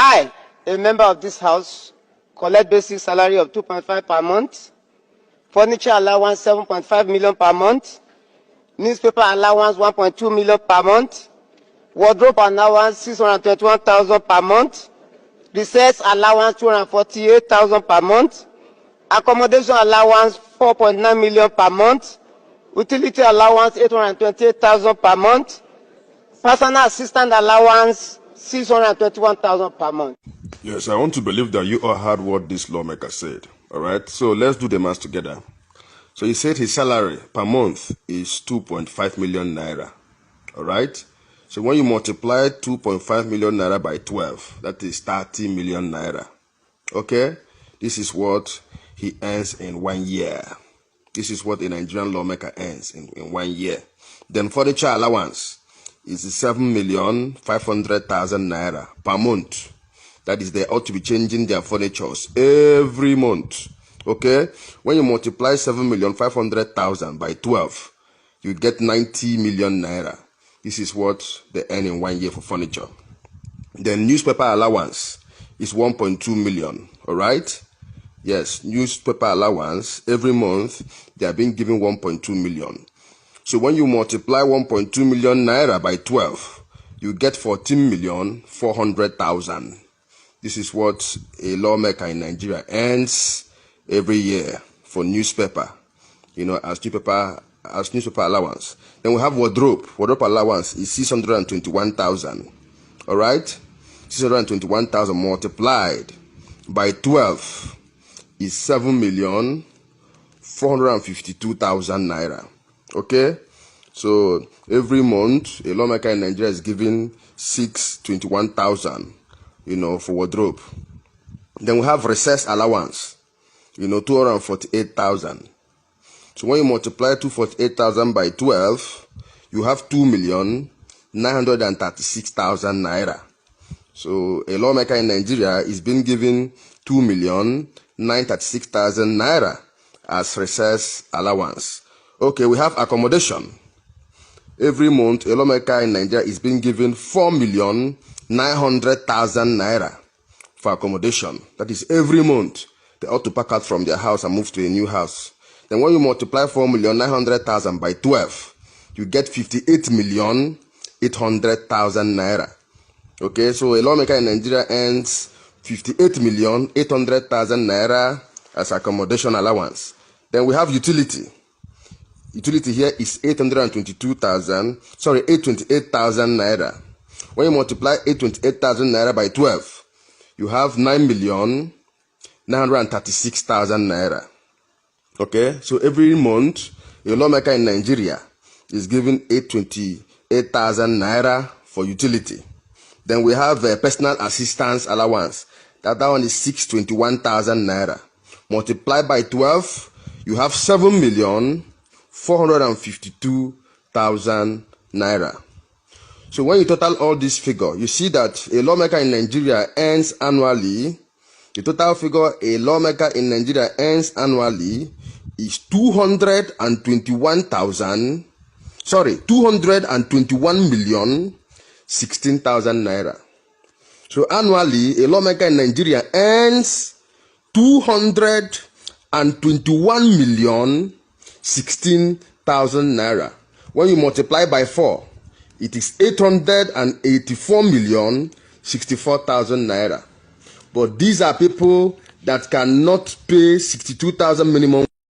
I, a member of this house, collect basic salary of 2.5 per month, furniture allowance 7.5 million per month, newspaper allowance 1.2 million per month, wardrobe allowance 621,000 per month, recess allowance 248,000 per month, accommodation allowance 4.9 million per month, utility allowance 828,000 per month, personal assistant allowance 621,000 per month. Yes, I want to believe that you all heard what this lawmaker said. All right, so let's do the math together. So he said his salary per month is 2.5 million naira. All right, so when you multiply 2.5 million naira by 12, that is 30 million naira. Okay, this is what he earns in 1 year. This is what a Nigerian lawmaker earns in 1 year. Then furniture allowance is 7,500,000 naira per month. That is, they ought to be changing their furnitures every month. Okay, when you multiply 7,500,000 by 12, you get 90 million naira. This is what they earn in 1 year for furniture. Then newspaper allowance is 1.2 million. All right, yes, newspaper allowance every month they are being given 1.2 million. So when you multiply 1.2 million naira by 12, you get 14,400,000. This is what a lawmaker in Nigeria earns every year for newspaper, as newspaper allowance. Then we have wardrobe. Wardrobe allowance is 621,000. All right, 621,000 multiplied by 12 is 7,452,000 naira. Okay, so every month a lawmaker in Nigeria is giving 621,000, for wardrobe. Then we have recess allowance, 248,000. So when you multiply 248,000 by 12, you have 2,936,000 naira. So a lawmaker in Nigeria is being given 2,936,000 naira as recess allowance. Okay, we have accommodation. Every month, a lawmaker in Nigeria is being given 4,900,000 naira for accommodation. That is, every month, they ought to pack out from their house and move to a new house. Then when you multiply 4,900,000 by 12, you get 58,800,000 naira. Okay, so a lawmaker in Nigeria earns 58,800,000 naira as accommodation allowance. Then we have utility. Utility here is 828,000 naira. When you multiply 828,000 naira by 12, you have 9,936,000 naira. Okay, so every month, a lawmaker in Nigeria is given 828,000 naira for utility. Then we have personal assistance allowance. That one is 621,000 naira. Multiplied by 12, you have 7,452,000 naira. So when you total all this figure, you see that a lawmaker in Nigeria earns annually, the total figure a lawmaker in Nigeria earns annually is 221,016,000 naira. So annually, a lawmaker in Nigeria earns 221,016,000 naira. When you multiply by 4, it is 884,064,000 naira. But these are people that cannot pay 62,000 minimum